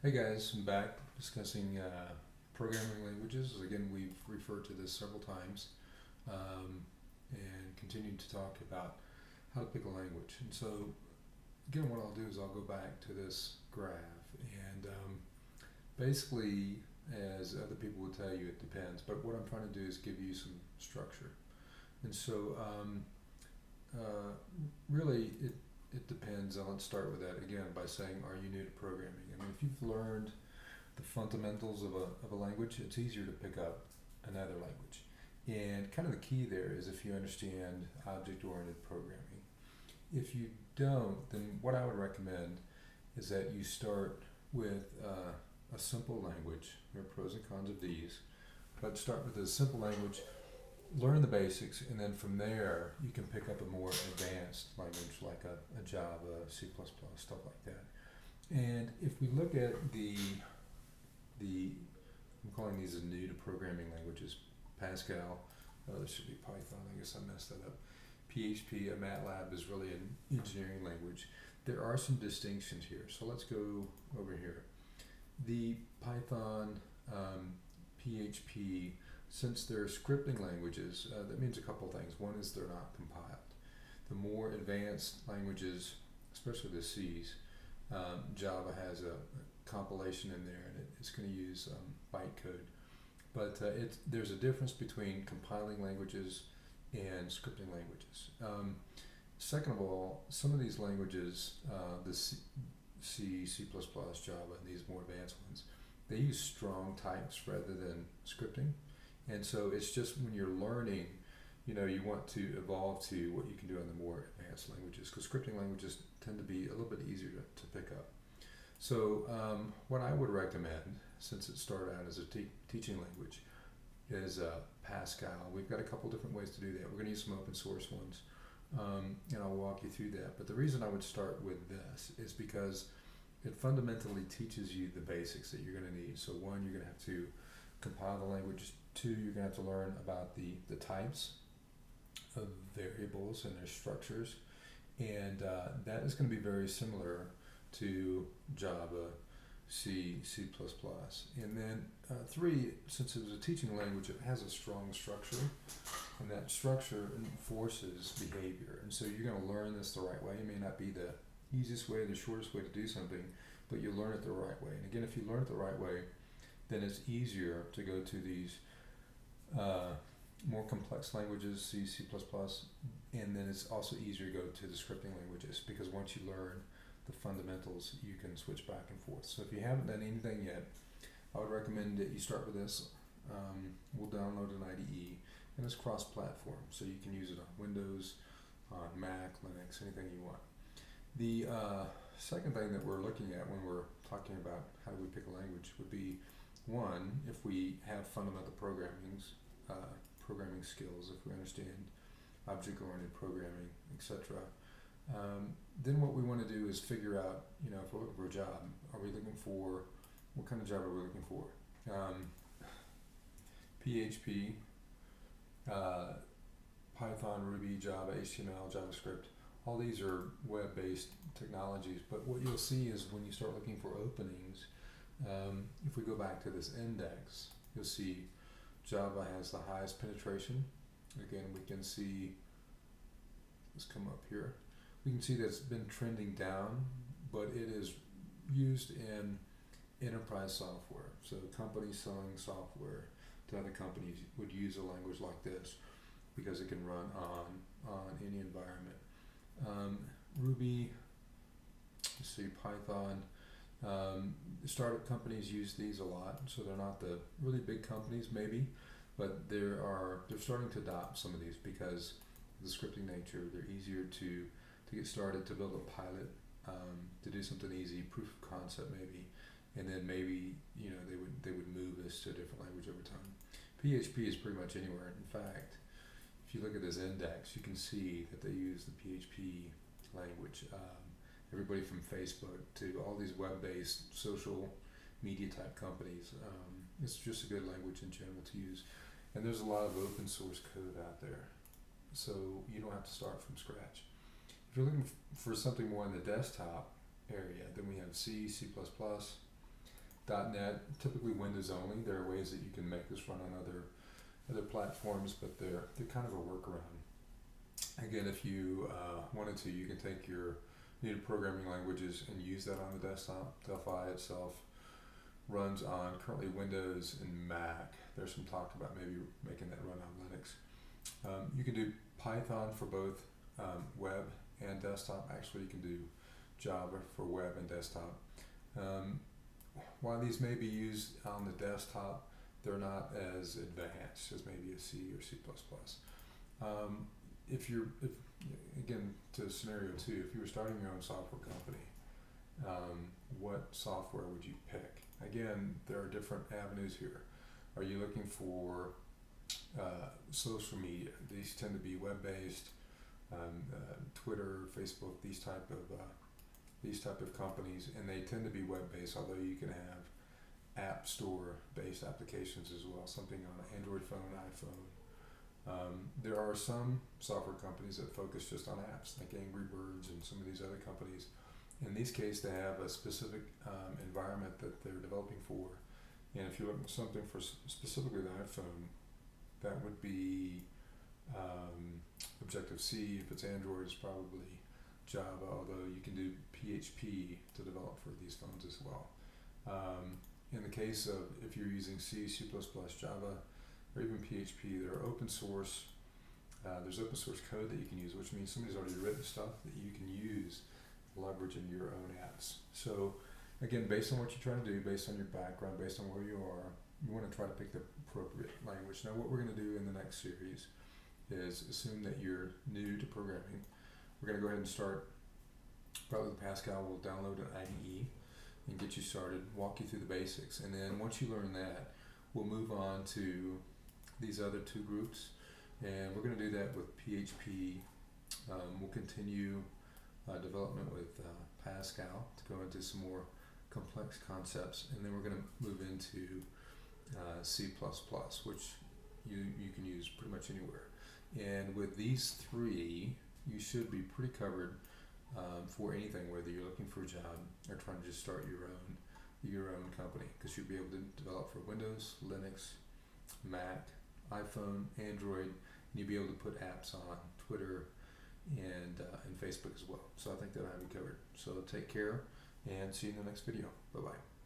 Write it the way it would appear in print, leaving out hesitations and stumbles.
Hey guys, I'm back discussing programming languages. Again, we've referred to this several times um, and continued to talk about how to pick a language. And so, again, what I'll do is I'll go back to this graph and basically, as other people would tell you, it depends. But what I'm trying to do is give you some structure. And so, uh, really, it depends. And let's start with that again by saying, are you new to programming? I mean, if you've learned the fundamentals of a language, it's easier to pick up another language. And kind of the key there is if you understand object oriented programming. If you don't, then what I would recommend is that you start with a simple language. There are pros and cons of these, but start with a simple language, learn the basics, and then from there you can pick up a more advanced language like a Java, C++, stuff like that. And if we look at the I'm calling these as new to programming languages. Pascal, this should be Python, I guess I messed that up. PHP, MATLAB is really an engineering language. There are some distinctions here, so let's go over here. The Python, PHP, since they're scripting languages, that means a couple things. One is they're not compiled. The more advanced languages, especially the C's, Java has a compilation in there, and it's going to use bytecode. But there's a difference between compiling languages and scripting languages. Second of all, some of these languages, the Java, and these more advanced ones, they use strong types rather than scripting. And so it's just when you're learning, you want to evolve to what you can do on the more advanced languages, because scripting languages tend to be a little bit easier to pick up. So, what I would recommend, since it started out as a teaching language, is Pascal. We've got a couple different ways to do that. We're going to use some open source ones, and I'll walk you through that. But the reason I would start with this is because it fundamentally teaches you the basics that you're going to need. So, one, you're going to have to compile the language. Two, you're going to have to learn about the types of variables and their structures, and that is going to be very similar to Java, C++. And then three, since it was a teaching language, it has a strong structure, and that structure enforces behavior. And so you're going to learn this the right way. It may not be the easiest way, the shortest way to do something, but you learn it the right way. And again, if you learn it the right way, then it's easier to go to these uh, more complex languages, C++, and then it's also easier to go to the scripting languages, because once you learn the fundamentals, you can switch back and forth. So if you haven't done anything yet, I would recommend that you start with this. We'll download an IDE, and it's cross-platform, so you can use it on Windows, on Mac, Linux, anything you want. The second thing that we're looking at when we're talking about how do we pick a language would be, one, if we have fundamental programming skills, if we understand object-oriented programming, etc. Then what we want to do is figure out, if we're looking for a job, are we looking for, what kind of job are we looking for? PHP, uh, Python, Ruby, Java, HTML, JavaScript, all these are web-based technologies, but what you'll see is when you start looking for openings, if we go back to this index, you'll see Java has the highest penetration. Again, we can see, let's come up here. We can see that it's been trending down, but it is used in enterprise software. So companies selling software to other companies would use a language like this because it can run on any environment. Ruby, let's see, Python. Startup companies use these a lot, so they're not the really big companies maybe, but they're starting to adopt some of these because of the scripting nature. They're easier to get started, to build a pilot, to do something easy, proof of concept maybe, and then maybe they would move this to a different language over time. PHP is pretty much anywhere. In fact, if you look at this index, you can see that they use the PHP language. Everybody from Facebook to all these web-based social media type companies. It's just a good language in general to use. And there's a lot of open source code out there, so you don't have to start from scratch. If you're looking for something more in the desktop area, then we have C++, .NET, typically Windows only. There are ways that you can make this run on other platforms, but they're kind of a workaround. Again, if you wanted to, you can take your native programming languages and use that on the desktop. Delphi itself runs on currently Windows and Mac. There's some talk about maybe making that run on Linux. You can do Python for both web and desktop. Actually, you can do Java for web and desktop. While these may be used on the desktop, they're not as advanced as maybe a C or C++. Again, to scenario 2, if you were starting your own software company, what software would you pick? Again, there are different avenues here. Are you looking for social media? These tend to be web-based, Twitter, Facebook, these type of companies, and they tend to be web-based, although you can have app store-based applications as well, something on an Android phone, iPhone. There are some software companies that focus just on apps, like Angry Birds and some of these other companies. In these cases, they have a specific environment that they're developing for. And if you're looking for something for specifically the iPhone, that would be Objective-C. If it's Android, it's probably Java, although you can do PHP to develop for these phones as well. In the case of if you're using C, C++, Java, or even PHP, there are open source. There's open source code that you can use, which means somebody's already written stuff that you can use, leverage in your own apps. So again, based on what you're trying to do, based on your background, based on where you are, you want to try to pick the appropriate language. Now, what we're going to do in the next series is assume that you're new to programming. We're going to go ahead and start probably with Pascal. We'll download an IDE and get you started, walk you through the basics, and then once you learn that, we'll move on to these other two groups, and we're going to do that with PHP. We'll continue development with Pascal to go into some more complex concepts, and then we're going to move into C++, which you can use pretty much anywhere. And with these three, you should be pretty covered for anything, whether you're looking for a job or trying to just start your own company, because you'll be able to develop for Windows, Linux, Mac, iPhone, Android, and you'll be able to put apps on Twitter and Facebook as well. So I think that'll have you covered. So take care and see you in the next video. Bye-bye.